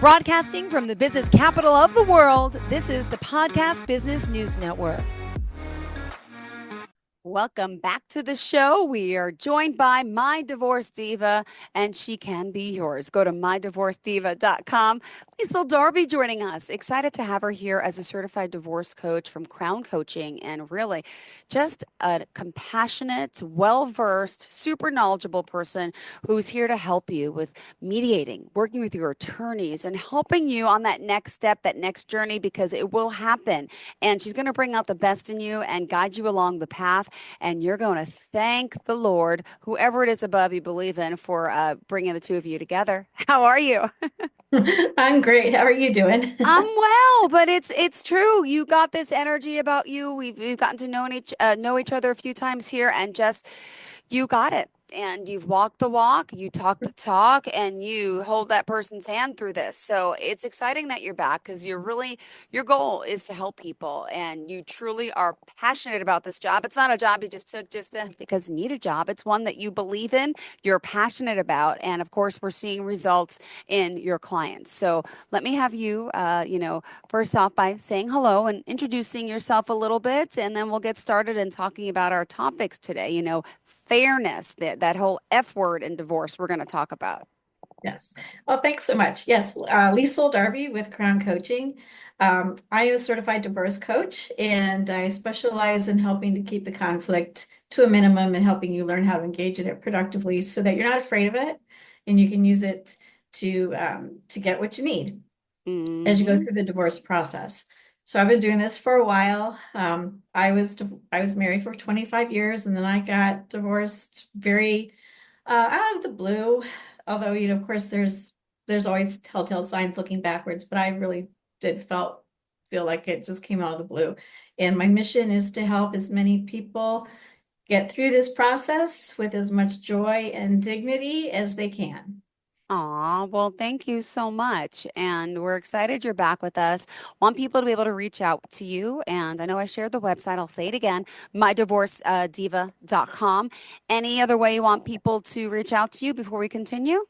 Broadcasting from the business capital of the world, this is the Podcast Business News Network. Welcome back to the show. We are joined by My Divorce Diva, and she can be yours. Go to mydivorcediva.com. Liesel Darby joining us. Excited to have her here as a certified divorce coach from Crown Coaching, and really just a compassionate, well-versed, super knowledgeable person who's here to help you with mediating, working with your attorneys, and helping you on that next step, that next journey, because it will happen. And she's going to bring out the best in you and guide you along the path. And you're going to thank the Lord, whoever it is above you believe in, for bringing the two of you together. How are you? I'm great. How are you doing? I'm well, but it's true. You got this energy about you. We've gotten to know each other a few times here, and just you got it. And you've walked the walk, you talk the talk, and you hold that person's hand through this. So it's exciting that you're back because your goal is to help people, and you truly are passionate about this job. It's not a job you just took because you need a job. It's one that you believe in, you're passionate about, and of course, we're seeing results in your clients. So let me have you, first off by saying hello and introducing yourself a little bit, and then we'll get started in talking about our topics today. Fairness, that whole F word in divorce we're going to talk about. Yes. Well, thanks so much. Yes, Liesel Darby with Crown Coaching. I am a certified divorce coach, and I specialize in helping to keep the conflict to a minimum and helping you learn how to engage in it productively so that you're not afraid of it and you can use it to get what you need as you go through the divorce process. So I've been doing this for a while. I was married for 25 years, and then I got divorced very out of the blue. Although, of course, there's always telltale signs looking backwards, but I really did feel like it just came out of the blue. And my mission is to help as many people get through this process with as much joy and dignity as they can. Aw, well, thank you so much. And we're excited you're back with us. Want people to be able to reach out to you. And I know I shared the website. I'll say it again, mydivorcediva.com. Any other way you want people to reach out to you before we continue?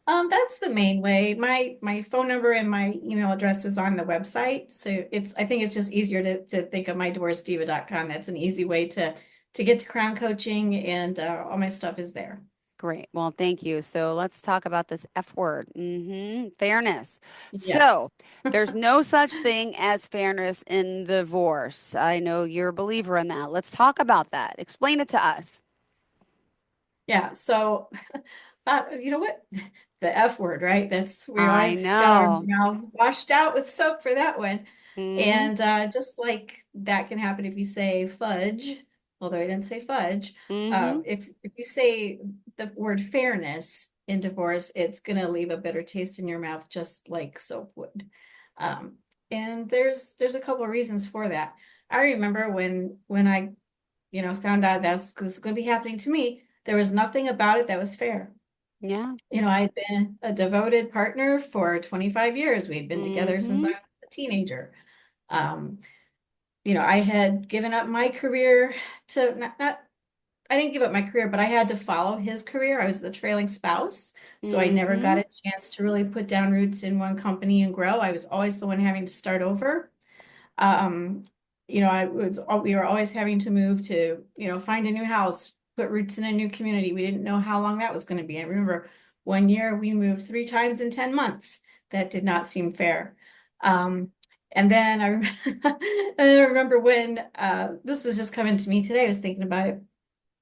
That's the main way. My phone number and my email address is on the website. So I think it's just easier to think of mydivorcediva.com. That's an easy way to get to Crown Coaching, and all my stuff is there. Great. Well, thank you. So let's talk about this F word. Fairness. Yes. So there's no such thing as fairness in divorce. I know you're a believer in that. Let's talk about that. Explain it to us. Yeah. So thought, you know what? The F word, right? We I always got our know. mouth washed out with soap for that one. Mm-hmm. And just like that can happen if you say fudge, although I didn't say fudge. Mm-hmm. If you say the word fairness in divorce, it's going to leave a bitter taste in your mouth, just like soap would. And there's a couple of reasons for that. I remember when I, found out this was going to be happening to me, there was nothing about it that was fair. Yeah. I'd been a devoted partner for 25 years. We'd been together since I Mm-hmm. was a teenager. Um, I had given up my career to not I didn't give up my career, but I had to follow his career. I was the trailing spouse, so I never got Mm-hmm. a chance to really put down roots in one company and grow. I was always the one having to start over. Um, we were always having to move to, find a new house, put roots in a new community. We didn't know how long that was going to be. I remember one year we moved 3 times in 10 months. That did not seem fair. And then I remember when this was just coming to me today. I was thinking about it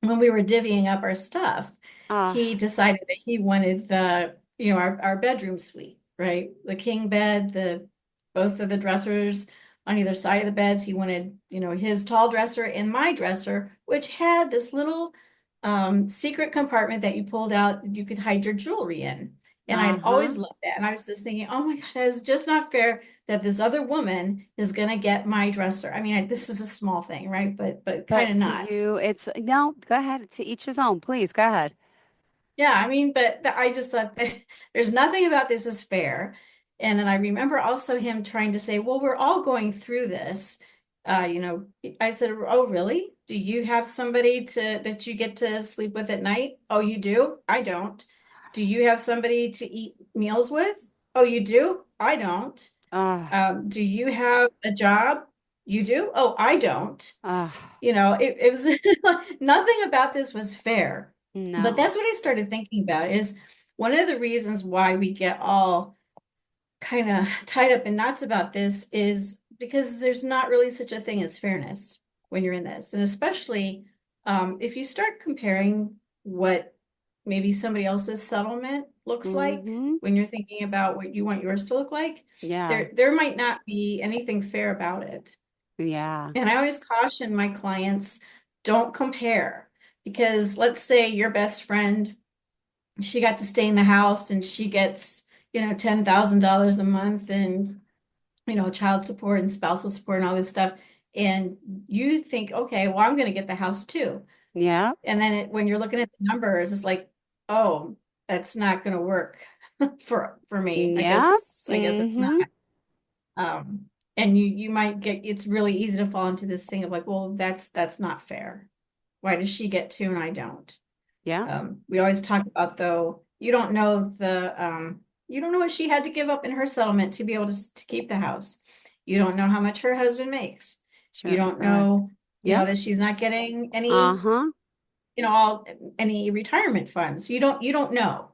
when we were divvying up our stuff. Uh, He decided that he wanted our bedroom suite, right? The king bed, both of the dressers on either side of the beds. He wanted, his tall dresser and my dresser, which had this little secret compartment that you pulled out that you could hide your jewelry in. And I'd uh-huh. always loved that. And I was just thinking, oh my God, it's just not fair that this other woman is going to get my dresser. I mean, this is a small thing, right? But kind But of to not. you, it's no, go ahead. To each his own. Please, go ahead. Yeah, I mean, but I just thought that there's nothing about this is fair. And then I remember also him trying to say, well, we're all going through this. I said, oh, really? Do you have somebody that you get to sleep with at night? Oh, you do? I don't. Do you have somebody to eat meals with? Oh, you do? I don't. Ugh, Do you have a job? You do? Oh, I don't. ugh, It was nothing about this was fair. But no. that's what I started thinking about is one of the reasons why we get all kind of tied up in knots about this is because there's not really such a thing as fairness when you're in this. And especially if you start comparing what maybe somebody else's settlement looks like Mm-hmm. when you're thinking about what you want yours to look like, Yeah. there might not be anything fair about it. Yeah. And I always caution my clients, don't compare. Because let's say your best friend, she got to stay in the house and she gets, $10,000 a month and, child support and spousal support and all this stuff. And you think, okay, well, I'm going to get the house too. Yeah. And then when you're looking at the numbers, it's like, oh, that's not going to work for me. I Yeah. guess it's not. Mm-hmm. Um, and you might it's really easy to fall into this thing of like, well, that's not fair. Why does she get two and I don't? Yeah. We always talk about though, you don't know what she had to give up in her settlement to be able to keep the house. You don't know how much her husband makes. You Sure. don't Correct. know, Yep. that she's not getting any, Uh-huh. all any retirement funds. You don't know.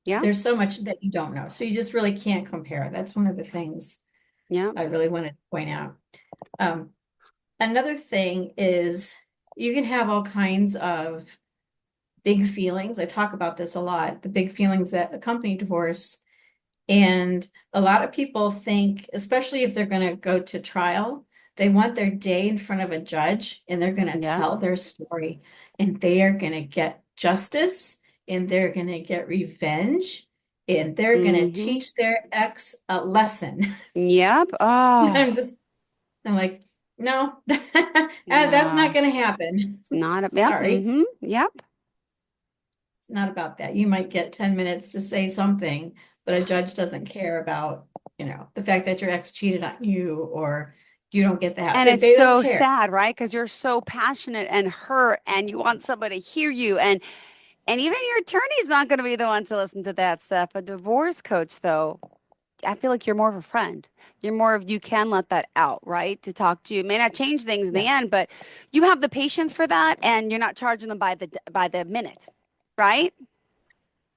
Yeah. There's so much that you don't know. So you just really can't compare. That's one of the things Yeah. I really wanted to point out. Um, Another thing is you can have all kinds of big feelings. I talk about this a lot, the big feelings that accompany divorce. And a lot of people think, especially if they're going to go to trial, they want their day in front of a judge and they're going to Yeah. tell their story and they are going to get justice and they're going to get revenge and they're going to Mm-hmm. teach their ex a lesson. Yep. I'm Oh, just, I'm like, no, that's not no. going to happen. Not a, yep. Sorry. Mm-hmm. Yep. It's not about that. You might get 10 minutes to say something, but a judge doesn't care about, the fact that your ex cheated on you or you don't get the house. And They, it's they don't so care. sad, right? Because you're so passionate and hurt and you want somebody to hear you. And even your attorney's not going to be the one to listen to that stuff. A divorce coach, though, I feel like you're more of a friend. You're more of you can let that out, right? To talk to you. It may not change things in the Yeah, end, but you have the patience for that and you're not charging them by the minute, right?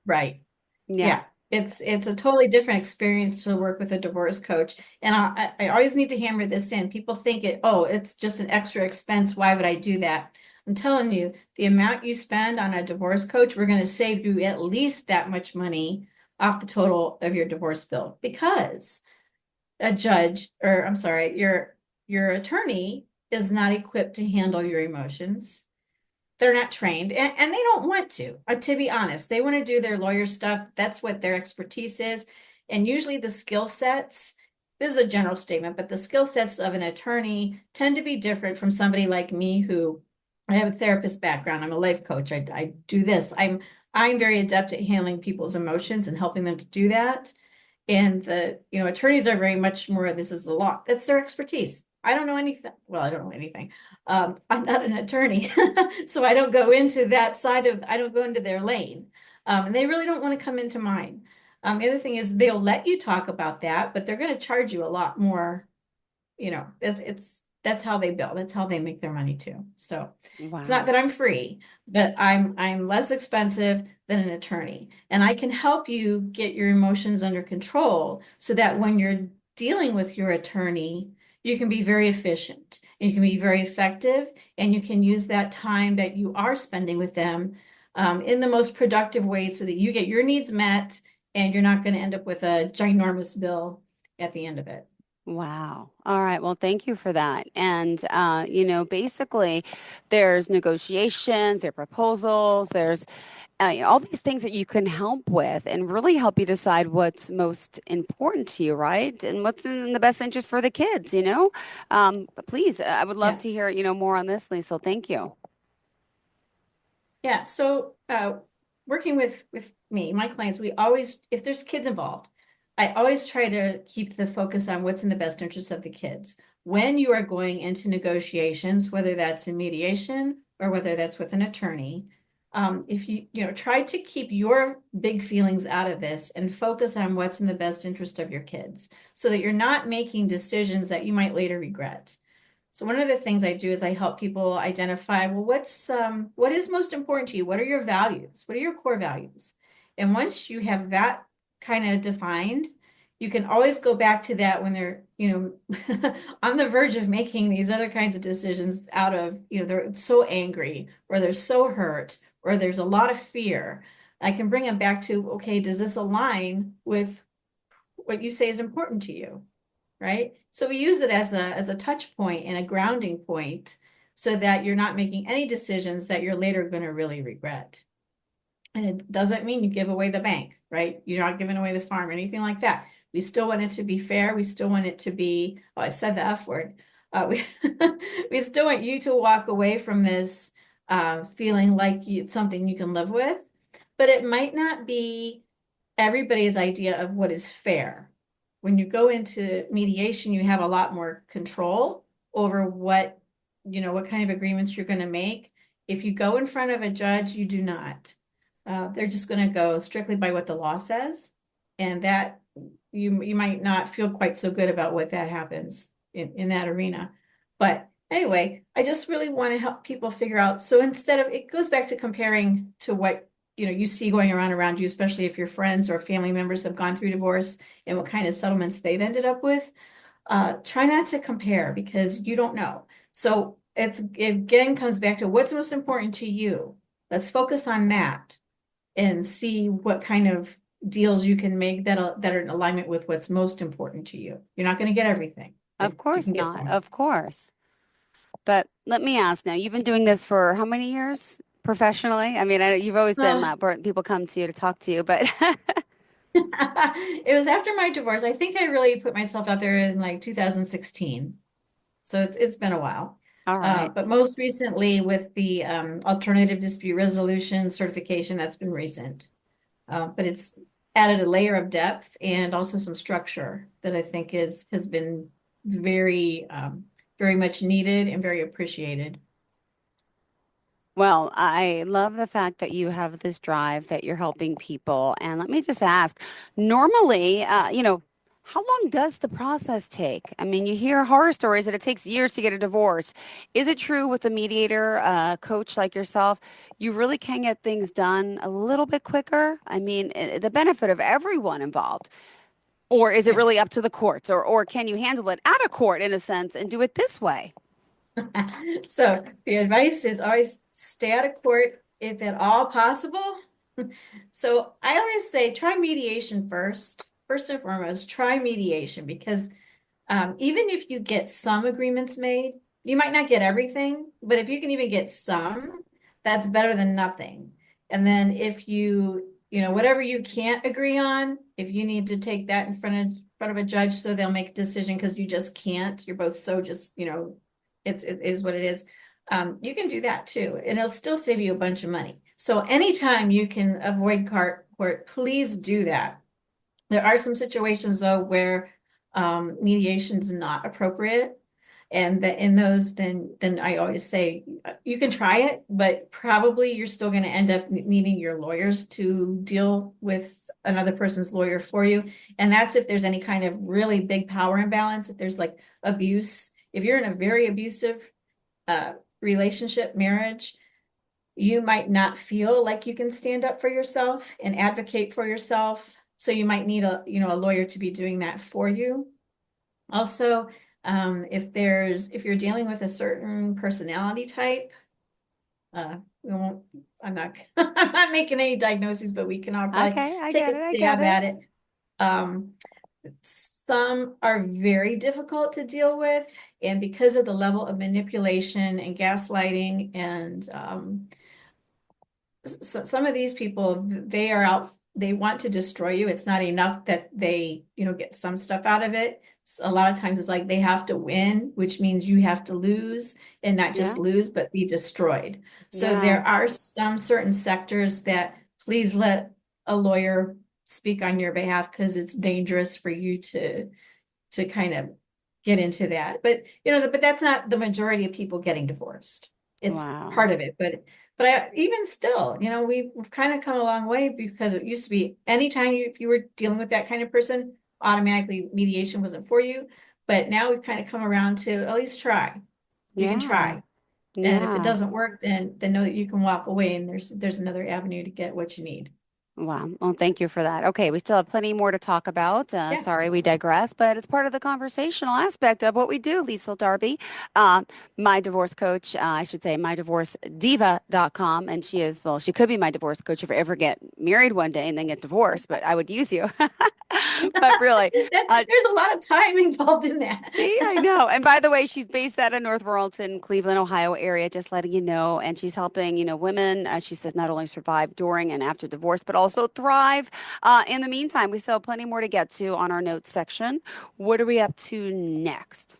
right. Yeah. Yeah. It's a totally different experience to work with a divorce coach. And I always need to hammer this in. People think it's just an extra expense. Why would I do that? I'm telling you, the amount you spend on a divorce coach, we're going to save you at least that much money off the total of your divorce bill because a judge, or I'm sorry, your attorney is not equipped to handle your emotions. They're not trained and they don't want to be honest. They want to do their lawyer stuff. That's what their expertise is. And usually the skill sets, this is a general statement, but the skill sets of an attorney tend to be different from somebody like me who I have a therapist background. I'm a life coach. I do this. I'm very adept at handling people's emotions and helping them to do that. And attorneys are very much more, this is the law. That's their expertise. I don't know anything. Well, I don't know anything. I'm not an attorney, so I don't go into that side I don't go into their lane. And they really don't want to come into mine. The other thing is they'll let you talk about that, but they're going to charge you a lot more. That's how they bill. That's how they make their money too. So it's not Wow. that I'm free, but I'm less expensive than an attorney. And I can help you get your emotions under control so that when you're dealing with your attorney, you can be very efficient and you can be very effective and you can use that time that you are spending with them in the most productive way so that you get your needs met and you're not going to end up with a ginormous bill at the end of it. Wow. All right. Well, thank you for that. And, basically, there's negotiations, there are proposals, there's all these things that you can help with and really help you decide what's most important to you, right? And what's in the best interest for the kids, you know? But please, I would love Yeah. to hear, more on this, Liesel. Thank you. Yeah, so working with me, my clients, we always, if there's kids involved, I always try to keep the focus on what's in the best interest of the kids. When you are going into negotiations, whether that's in mediation or whether that's with an attorney, if you try to keep your big feelings out of this and focus on what's in the best interest of your kids so that you're not making decisions that you might later regret. So one of the things I do is I help people identify, well, what is most important to you? What are your values? What are your core values? And once you have that kind of defined, you can always go back to that when they're, on the verge of making these other kinds of decisions out of, they're so angry or they're so hurt or there's a lot of fear. I can bring them back to, okay, does this align with what you say is important to you? Right? So we use it as a touch point and a grounding point so that you're not making any decisions that you're later going to really regret. And it doesn't mean you give away the bank, right? You're not giving away the farm or anything like that. We still want it to be fair. We still want it to be, oh, I said the F word. We, we still want you to walk away from this feeling like it's something you can live with, but it might not be everybody's idea of what is fair. When you go into mediation, you have a lot more control over what kind of agreements you're going to make. If you go in front of a judge, you do not. They're just going to go strictly by what the law says, and that you might not feel quite so good about what that happens in that arena. But anyway, I just really want to help people figure out. So instead of, it goes back to comparing to what you see going around you, especially if your friends or family members have gone through divorce and what kind of settlements they've ended up with. Try not to compare because you don't know. So it again comes back to what's most important to you. Let's focus on that and see what kind of deals you can make that are in alignment with what's most important to you. You're not going to get everything, but Of you can course get not. some. Of course. But let me ask now, you've been doing this for how many years professionally? I mean, I know you've always been Uh, that people come to you to talk to you, but it was after my divorce. I think I really put myself out there in like 2016. So it's been a while. all right. But most recently with the alternative dispute resolution certification, that's been recent. But it's added a layer of depth and also some structure that I think has been very much needed and very appreciated. Well, I love the fact that you have this drive that you're helping people. And let me just ask, normally, how long does the process take? I mean, you hear horror stories that it takes years to get a divorce. Is it true with a mediator, coach like yourself, you really can get things done a little bit quicker? I mean, the benefit of everyone involved. Or is it Yeah. really up to the courts? Or can you handle it out of court in a sense and do it this way? So the advice is always stay out of court if at all possible. So I always say try mediation first. First and foremost, try mediation because even if you get some agreements made, you might not get everything, but if you can even get some, that's better than nothing. And then if whatever you can't agree on, if you need to take that in front of a judge so they'll make a decision because you just can't, you're both so just, it is what it is. You can do that too, and it'll still save you a bunch of money. So anytime you can avoid court, please do that. There are some situations though where mediation is not appropriate. And that in those, then I always say you can try it, but probably you're still going to end up needing your lawyers to deal with another person's lawyer for you. And that's if there's any kind of really big power imbalance, if there's like abuse, if you're in a very abusive uh, relationship, marriage, you might not feel like you can stand up for yourself and advocate for yourself. So you might need a lawyer to be doing that for you. Also, if you're dealing with a certain personality type, we won't, I'm not, I'm not making any diagnoses, but we can all probably Okay, I take get a it. I get stab it. at it. Um, some are very difficult to deal with, and because of the level of manipulation and gaslighting and some of these people, they are out, they want to destroy you. It's not enough that they, get some stuff out of it. A lot of times it's like they have to win, which means you have to lose and not just Yeah. lose, but be destroyed. So Yeah. there are some certain sectors that please let a lawyer speak on your behalf because it's dangerous for you to kind of get into that. But but that's not the majority of people getting divorced. It's Wow. part of it, But even still, we've kind of come a long way because it used to be anytime if you were dealing with that kind of person, automatically mediation wasn't for you. But now we've kind of come around to at least try. You can Yeah. try. And if it Yeah. doesn't work, then know that you can walk away and there's another avenue to get what you need. Wow. Well, thank you for that. Okay, we still have plenty more to talk about. Yeah. Sorry, we digress, but it's part of the conversational aspect of what we do, Liesel Darby, my divorce coach, I should say, mydivorcediva.com. And she is, well, she could be my divorce coach if I ever get married one day and then get divorced, but I would use you. But really, There's a lot of time involved in that. see, I know. And by the way, she's based out of North Royalton, Cleveland, Ohio area, just letting you know. And she's helping, women, she says, not only survive during and after divorce, but also thrive. In the meantime, we still have plenty more to get to on our notes section. What are we up to next?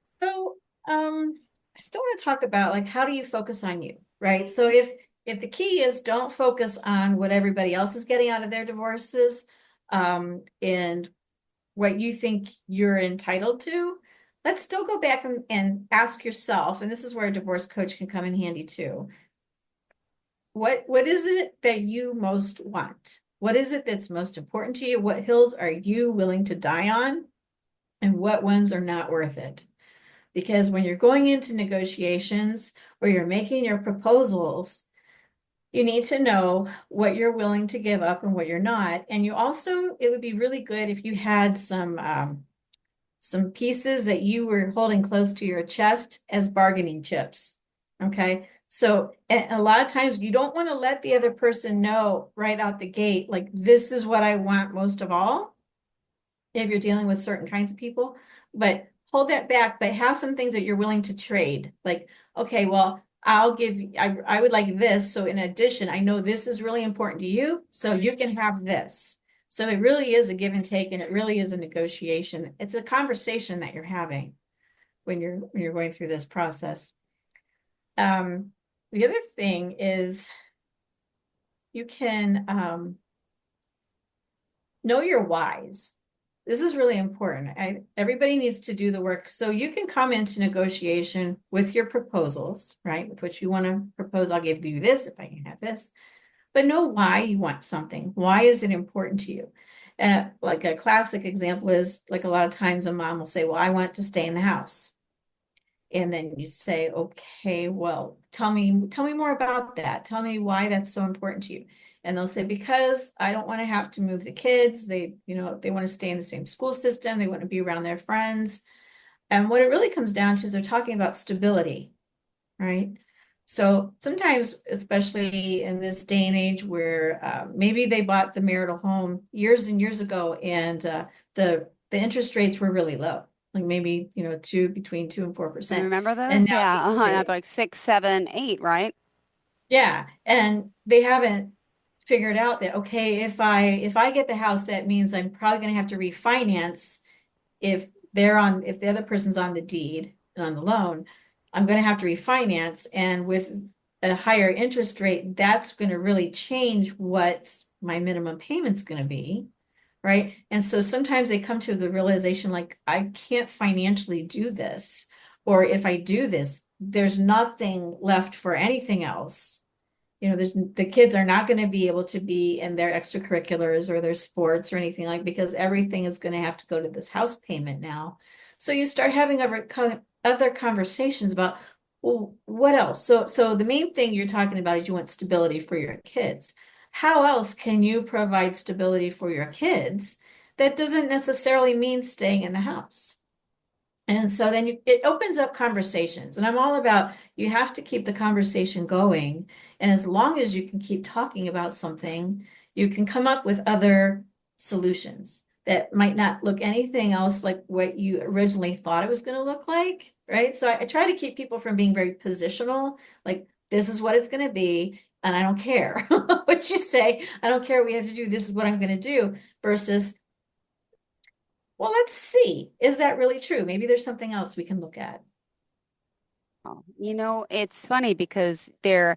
So, I still want to talk about like how do you focus on you, right? So if the key is don't focus on what everybody else is getting out of their divorces, and what you think you're entitled to, let's still go back and ask yourself, and this is where a divorce coach can come in handy too. What is it that you most want? What is it that's most important to you? What hills are you willing to die on? And what ones are not worth it? Because when you're going into negotiations or you're making your proposals, you need to know what you're willing to give up and what you're not. And you also, it would be really good if you had some pieces that you were holding close to your chest as bargaining chips. Okay. So a lot of times you don't want to let the other person know right out the gate, like, this is what I want most of all, if you're dealing with certain kinds of people, but hold that back, but have some things that you're willing to trade. Like, okay, well, I would like this. So in addition, I know this is really important to you, so you can have this. So it really is a give and take, and it really is a negotiation. It's a conversation that you're having when you're going through this process. The other thing is you can know your whys. This is really important. Everybody needs to do the work. So you can come into negotiation with your proposals, right? With what you want to propose. I'll give you this if I can have this, but know why you want something. Why is it important to you? And like a classic example is like a lot of times a mom will say, well, I want to stay in the house. And then you say, okay, well, tell me more about that. Tell me why that's so important to you. And they'll say, because I don't want to have to move the kids. They want to stay in the same school system. They want to be around their friends. And what it really comes down to is they're talking about stability, right? So sometimes, especially in this day and age where maybe they bought the marital home years and years ago, and the interest rates were really low, like maybe between 2 and 4%, Remember and those? now Yeah. these And I rates, like 6, 7, 8, right? yeah, and they haven't figured out that, okay, if I get the house, that means I'm probably going to have to refinance. If the other person's on the deed and on the loan, I'm going to have to refinance. And with a higher interest rate, that's going to really change what my minimum payment's going to be. Right. And so sometimes they come to the realization, like, I can't financially do this. Or if I do this, there's nothing left for anything else. The kids are not going to be able to be in their extracurriculars or their sports or anything, like, because everything is going to have to go to this house payment now. So you start having other conversations about, well, what else? So the main thing you're talking about is you want stability for your kids. How else can you provide stability for your kids? That doesn't necessarily mean staying in the house. And so then it opens up conversations. And I'm all about, you have to keep the conversation going. And as long as you can keep talking about something, you can come up with other solutions that might not look anything else like what you originally thought it was going to look like, right? So I try to keep people from being very positional, like, this is what it's going to be, and I don't care what you say. I don't care what we have to do. This is what I'm going to do, versus, well, let's see. Is that really true? Maybe there's something else we can look at. It's funny because they're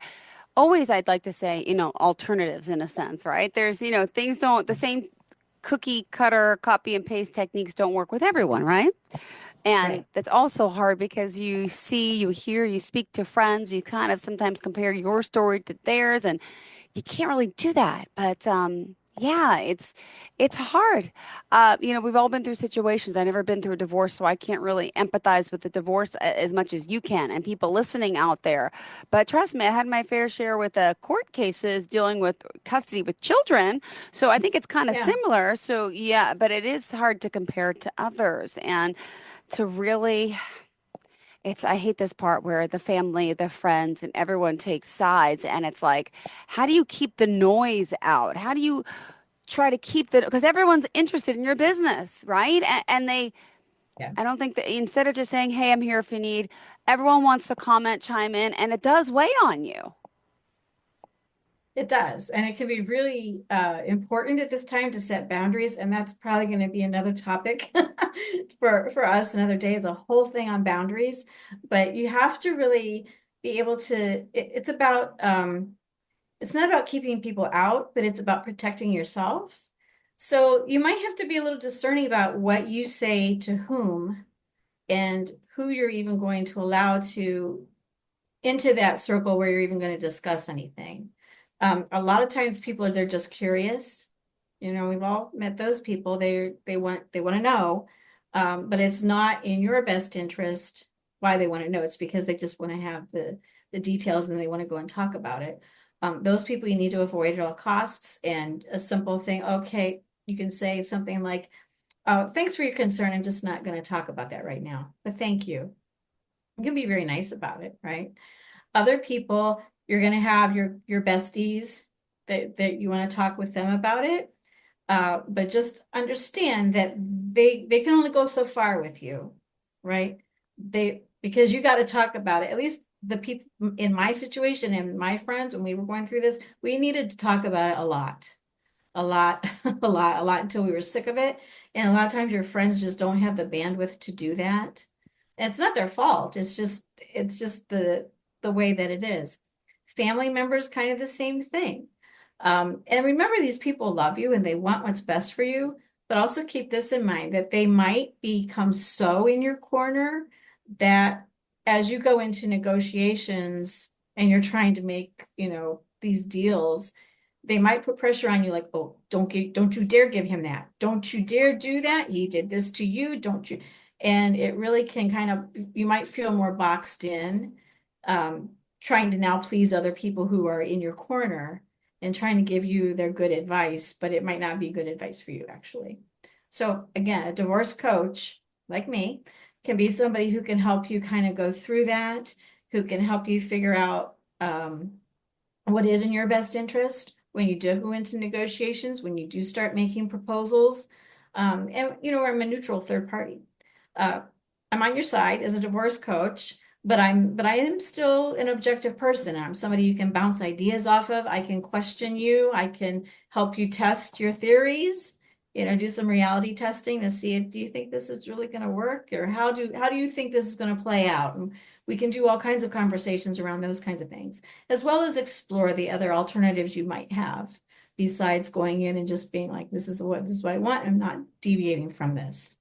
always, I'd like to say, alternatives in a sense, right? There's, things don't, the same cookie cutter copy and paste techniques don't work with everyone, right? And Right. that's also hard because you see, you hear, you speak to friends, you kind of sometimes compare your story to theirs, and you can't really do that. But yeah, it's hard. We've all been through situations. I've never been through a divorce, so I can't really empathize with the divorce as much as you can, and people listening out there. But trust me, I had my fair share with court cases dealing with custody with children. So I think it's kind of Yeah. similar. So yeah, but it is hard to compare to others and to really I hate this part where the family, the friends, and everyone takes sides. And it's like, how do you keep the noise out? How do you try to keep because everyone's interested in your business, right? Yeah. I don't think that instead of just saying, hey, I'm here if you need, everyone wants to comment, chime in, and it does weigh on you. It does. And it can be really important at this time to set boundaries. And that's probably going to be another topic for us another day. It's a whole thing on boundaries. But you have to really be able to, it's about, it's not about keeping people out, but it's about protecting yourself. So you might have to be a little discerning about what you say to whom and who you're even going to allow to into that circle where you're even going to discuss anything. A lot of times people are they're just curious. We've all met those people. They want to know, but it's not in your best interest why they want to know. It's because they just want to have the details and they want to go and talk about it. Those people you need to avoid at all costs. And a simple thing, okay, you can say something like, "Oh, thanks for your concern. I'm just not going to talk about that right now, but thank you." You can be very nice about it, right? Other people, you're going to have your besties that you want to talk with them about it. But just understand that they can only go so far with you, right? Because you got to talk about it. At least the people in my situation and my friends, when we were going through this, we needed to talk about it a lot, a lot, a lot until we were sick of it. And a lot of times your friends just don't have the bandwidth to do that. And it's not their fault. It's just the way that it is. Family members, kind of the same thing. And remember, these people love you and they want what's best for you, but also keep this in mind that they might become so in your corner that as you go into negotiations and you're trying to make, these deals, they might put pressure on you like, oh, don't you dare give him that. Don't you dare do that. He did this to you. Don't you? And it really can kind of, you might feel more boxed in, trying to now please other people who are in your corner and trying to give you their good advice, but it might not be good advice for you actually. So again, a divorce coach like me can be somebody who can help you kind of go through that, who can help you figure out what is in your best interest when you do go into negotiations, when you do start making proposals. And I'm a neutral third party. Uh, I'm on your side as a divorce coach, but I am still an objective person. I'm somebody you can bounce ideas off of. I can question you. I can help you test your theories, do some reality testing to see if do you think this is really going to work, or how do you think this is going to play out? And we can do all kinds of conversations around those kinds of things, as well as explore the other alternatives you might have besides going in and just being like, this is what I want. I'm not deviating from this.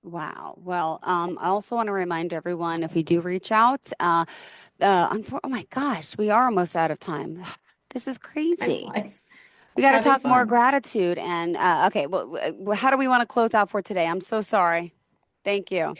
Wow. Well, I also want to remind everyone if we do reach out, oh my gosh, we are almost out of time. This is I crazy. was We got to having talk more fun. gratitude. And okay, well, how do we want to close out for today? I'm so sorry. Thank you.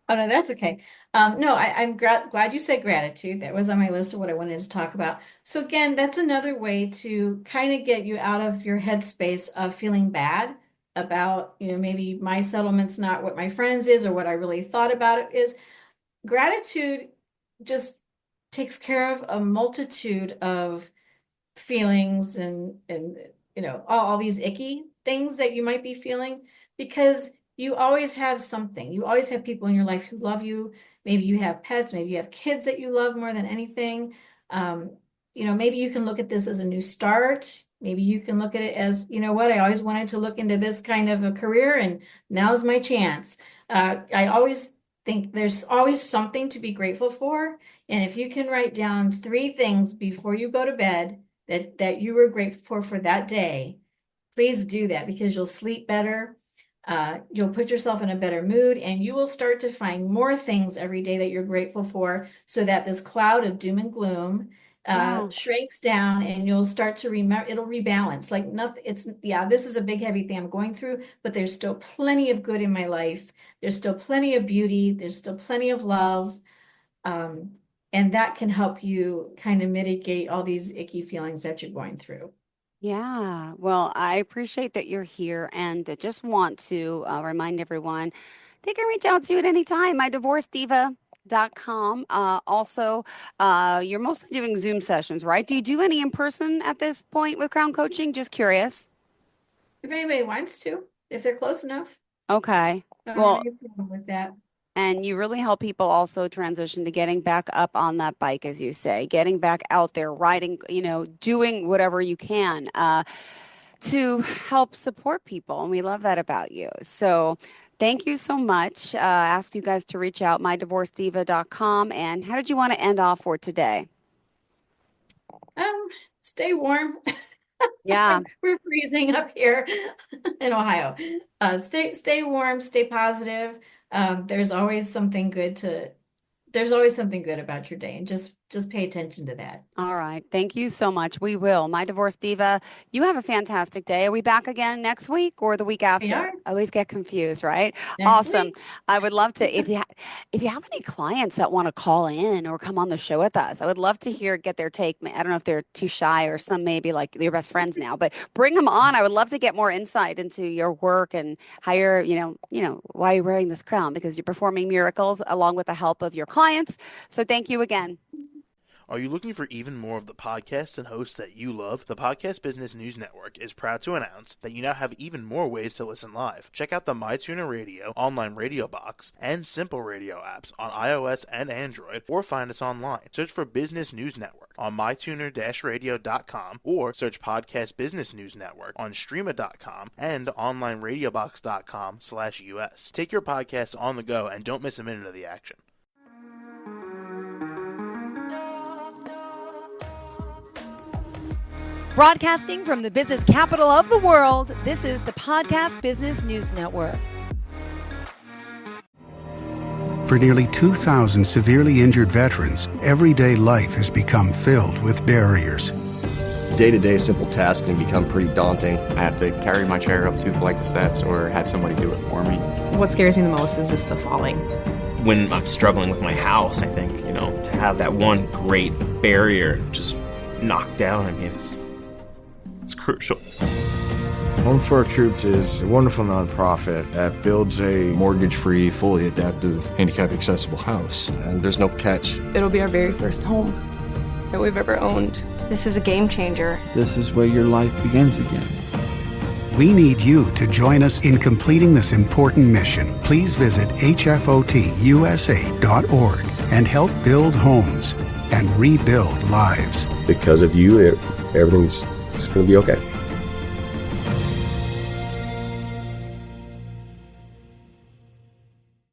Oh, no, that's okay. No, I'm glad you said gratitude. That was on my list of what I wanted to talk about. So again, that's another way to kind of get you out of your headspace of feeling bad about, maybe my settlement's not what my friends is or what I really thought about it is. Gratitude just takes care of a multitude of feelings and all these icky things that you might be feeling, because you always have something. You always have people in your life who love you. Maybe you have pets, maybe you have kids that you love more than anything. um, maybe you can look at this as a new start. Maybe you can look at it as, what, I always wanted to look into this kind of a career and now's my chance. I always think there's always something to be grateful for. And if you can write down 3 things before you go to bed that you were grateful for that day, please do that because you'll sleep better. You'll put yourself in a better mood, and you will start to find more things every day that you're grateful for, so that this cloud of doom and gloom Yeah. shrinks down, and you'll start to remember, it'll rebalance. Like nothing, this is a big, heavy thing I'm going through, but there's still plenty of good in my life. There's still plenty of beauty. There's still plenty of love. And that can help you kind of mitigate all these icky feelings that you're going through. Yeah. Well, I appreciate that you're here and I just want to remind everyone they can reach out to you at any time. mydivorcediva.com. Also, you're mostly doing Zoom sessions, right? Do you do any in person at this point with Crown Coaching? Just curious. If anybody wants to, if they're close enough, Okay. I don't have Well, any problem with that. and you really help people also transition to getting back up on that bike, as you say, getting back out there, riding, doing whatever you can to help support people. And we love that about you. So thank you so much. Ask you guys to reach out, mydivorcediva.com. And how did you want to end off for today? Stay warm. Yeah. We're freezing up here in Ohio. Stay warm, stay positive. There's always something good about your day, and just pay attention to that. All right. Thank you so much. We will. My Divorce Diva, you have a fantastic day. Are we back again next week or the week after? We are. I always get confused, right? Next Awesome. week. I would love to, if you have any clients that want to call in or come on the show with us, I would love to get their take. I don't know if they're too shy or some maybe like your best friends now, but bring them on. I would love to get more insight into your work and how you're, why you're wearing this crown, because you're performing miracles along with the help of your clients. So thank you again. Are you looking for even more of the podcasts and hosts that you love? The Podcast Business News Network is proud to announce that you now have even more ways to listen live. Check out the mytuner-radio, online radio box, and simpleradio apps on iOS and Android, or find us online. Search for Business News Network on mytuner-radio.com, or search Podcast Business News Network on streama.com and onlineradiobox.com/US. Take your podcast on the go and don't miss a minute of the action. Broadcasting from the business capital of the world, this is the Podcast Business News Network. For nearly 2,000 severely injured veterans, everyday life has become filled with barriers. Day-to-day simple tasks can become pretty daunting. I have to carry my chair up 2 flights of steps or have somebody do it for me. What scares me the most is just the falling. When I'm struggling with my house, I think, to have that one great barrier just knocked down, it's crucial. Home for Our Troops is a wonderful nonprofit that builds a mortgage-free, fully adaptive, handicap-accessible house. And there's no catch. It'll be our very first home that we've ever owned. This is a game changer. This is where your life begins again. We need you to join us in completing this important mission. Please visit hfotusa.org and help build homes and rebuild lives. Because of you, everything's going to be okay.